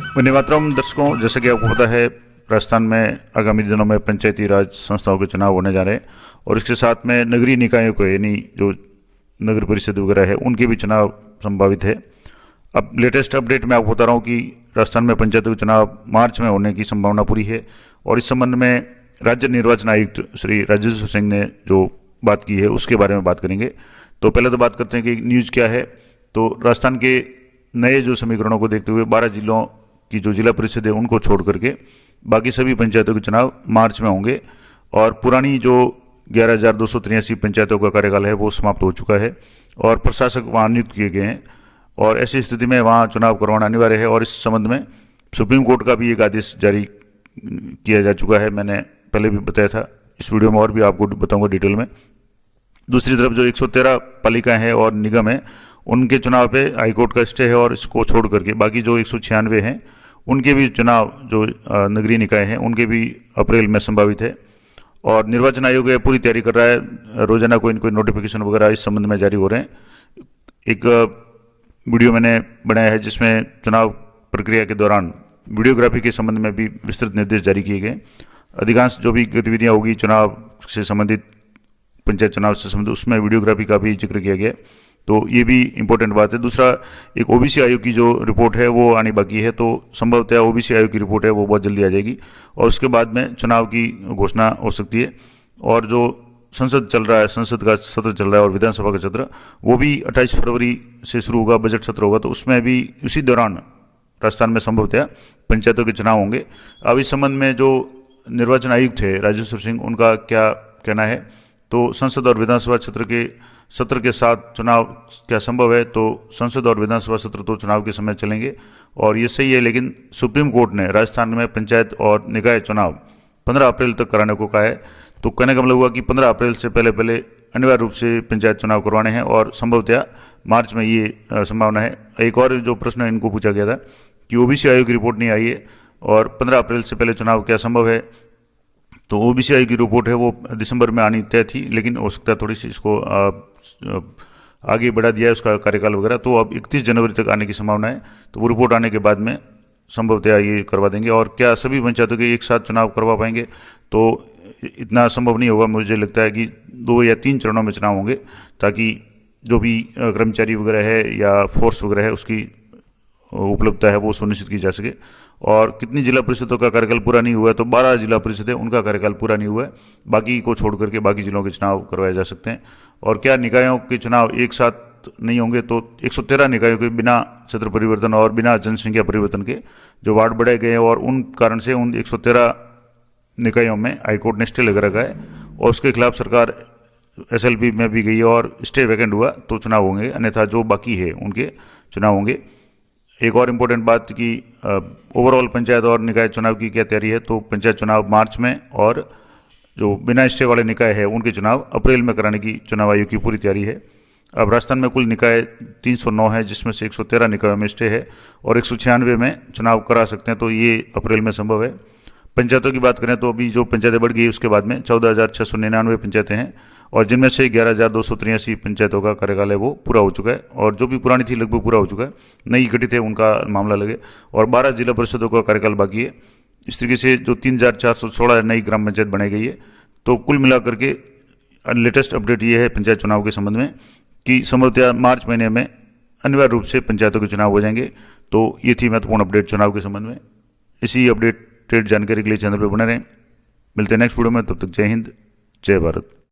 वंदे मातरम। दर्शकों, जैसे कि आपको पता है, राजस्थान में आगामी दिनों में पंचायती राज संस्थाओं के चुनाव होने जा रहे हैं और इसके साथ में नगरीय निकायों को, यानी जो नगर परिषद वगैरह है, उनके भी चुनाव संभावित है। अब लेटेस्ट अपडेट मैं आपको बता रहा हूँ कि राजस्थान में पंचायतों के चुनाव मार्च में होने की संभावना पूरी है और इस संबंध में राज्य निर्वाचन आयुक्त श्री राजेश्वर सिंह ने जो बात की है उसके बारे में बात करेंगे। तो पहले तो बात करते हैं कि न्यूज़ क्या है। तो राजस्थान के नए जो समीकरणों को देखते हुए 12 जिलों की जो जिला परिषद है उनको छोड़ करके बाकी सभी पंचायतों के चुनाव मार्च में होंगे और पुरानी जो 11,283 पंचायतों का कार्यकाल है वो समाप्त हो चुका है और प्रशासक वहाँ नियुक्त किए गए हैं और ऐसी स्थिति में वहाँ चुनाव करवाना अनिवार्य है। और इस संबंध में सुप्रीम कोर्ट का भी एक आदेश जारी किया जा चुका है, मैंने पहले भी बताया था, इस वीडियो में और भी आपको बताऊंगा डिटेल में। दूसरी तरफ जो 113 पालिकाएं हैं और निगम है उनके चुनाव पे हाईकोर्ट का स्टे है और इसको छोड़ करके बाकी जो 196 हैं उनके भी चुनाव, जो नगरीय निकाय हैं, उनके भी अप्रैल में संभावित है। और निर्वाचन आयोग पूरी तैयारी कर रहा है, रोजाना कोई न कोई नोटिफिकेशन वगैरह इस संबंध में जारी हो रहे हैं। एक वीडियो मैंने बनाया है जिसमें चुनाव प्रक्रिया के दौरान वीडियोग्राफी के संबंध में भी विस्तृत निर्देश जारी किए गए। अधिकांश जो भी गतिविधियां होगी चुनाव से संबंधित, पंचायत चुनाव से संबंधित, उसमें वीडियोग्राफी का भी जिक्र किया गया, तो ये भी इम्पोर्टेंट बात है। दूसरा, एक ओबीसी आयोग की जो रिपोर्ट है वो आनी बाकी है, तो संभवतः ओबीसी आयोग की रिपोर्ट है वो बहुत जल्दी आ जाएगी और उसके बाद में चुनाव की घोषणा हो सकती है। और जो संसद चल रहा है, संसद का सत्र चल रहा है और विधानसभा का सत्र, वो भी 28 फरवरी से शुरू होगा, बजट सत्र होगा, तो उसमें भी उसी दौरान राजस्थान में संभवतः पंचायतों के चुनाव होंगे। अब इस संबंध में जो निर्वाचन आयुक्त है राजेश्वर सिंह, उनका क्या कहना है, तो संसद और विधानसभा सत्र के साथ चुनाव क्या संभव है, तो संसद और विधानसभा सत्र तो चुनाव के समय चलेंगे और ये सही है, लेकिन सुप्रीम कोर्ट ने राजस्थान में पंचायत और निकाय चुनाव 15 अप्रैल तक कराने को कहा है। तो कहने का मतलब हुआ कि 15 अप्रैल से पहले अनिवार्य रूप से पंचायत चुनाव करवाने हैं और संभवतः मार्च में ये संभावना है। एक और जो प्रश्न इनको पूछा गया था कि ओबीसी आयोग की रिपोर्ट नहीं आई है और 15 अप्रैल से पहले चुनाव क्या संभव है, तो ओबीसी आयोग की रिपोर्ट है वो दिसंबर में आनी तय थी, लेकिन हो सकता है थोड़ी सी इसको आगे बढ़ा दिया है उसका कार्यकाल वगैरह, तो अब 31 जनवरी तक आने की संभावना है। तो वो रिपोर्ट आने के बाद में संभवतः ये करवा देंगे। और क्या सभी पंचायतों के एक साथ चुनाव करवा पाएंगे, तो इतना संभव नहीं होगा। मुझे लगता है कि 2 या 3 चरणों में चुनाव होंगे ताकि जो भी कर्मचारी वगैरह है या फोर्स वगैरह है उसकी उपलब्धता है वो सुनिश्चित की जा सके। और कितनी जिला परिषदों का कार्यकाल पूरा नहीं हुआ है, तो 12 जिला परिषद है उनका कार्यकाल पूरा नहीं हुआ है, बाकी को छोड़ करके बाकी जिलों के चुनाव करवाए जा सकते हैं। और क्या निकायों के चुनाव एक साथ नहीं होंगे, तो 113 निकायों के बिना क्षेत्र परिवर्तन और बिना जनसंख्या परिवर्तन के जो वार्ड बढ़ाए गए हैं और उन कारण से उन 113 निकायों में हाईकोर्ट ने स्टे लगा रखा है और उसके खिलाफ सरकार एसएलपी में भी गई है और स्टे वैकेंट हुआ तो चुनाव होंगे, अन्यथा जो बाकी है उनके चुनाव होंगे। एक और इम्पोर्टेंट बात कि ओवरऑल पंचायत और निकाय चुनाव की क्या तैयारी है, तो पंचायत चुनाव मार्च में और जो बिना स्टे वाले निकाय है उनके चुनाव अप्रैल में कराने की चुनाव आयोग की पूरी तैयारी है। अब राजस्थान में कुल निकाय 309 है, जिसमें से 113 निकायों में स्टे है और 196 में चुनाव करा सकते हैं, तो ये अप्रैल में संभव है। पंचायतों की बात करें तो अभी जो पंचायतें बढ़ गई उसके बाद में 14,699 पंचायतें हैं और जिनमें से 11,283 पंचायतों का कार्यकाल है वो पूरा हो चुका है और जो भी पुरानी थी लगभग पूरा हो चुका है, नई गठित है उनका मामला लगे और 12 जिला परिषदों का कार्यकाल बाकी है। इस तरीके से जो 3,416 नई ग्राम पंचायत बनाई गई है। तो कुल मिलाकर के लेटेस्ट अपडेट ये है पंचायत चुनाव के संबंध में कि संभवतः मार्च महीने में अनिवार्य रूप से पंचायतों के चुनाव हो जाएंगे। तो ये थी महत्वपूर्ण अपडेट चुनाव के संबंध में। इसी अपडेटेड जानकारी के लिए चैनल पर बने रहें। मिलते हैं नेक्स्ट वीडियो में, तब तक जय हिंद, जय भारत।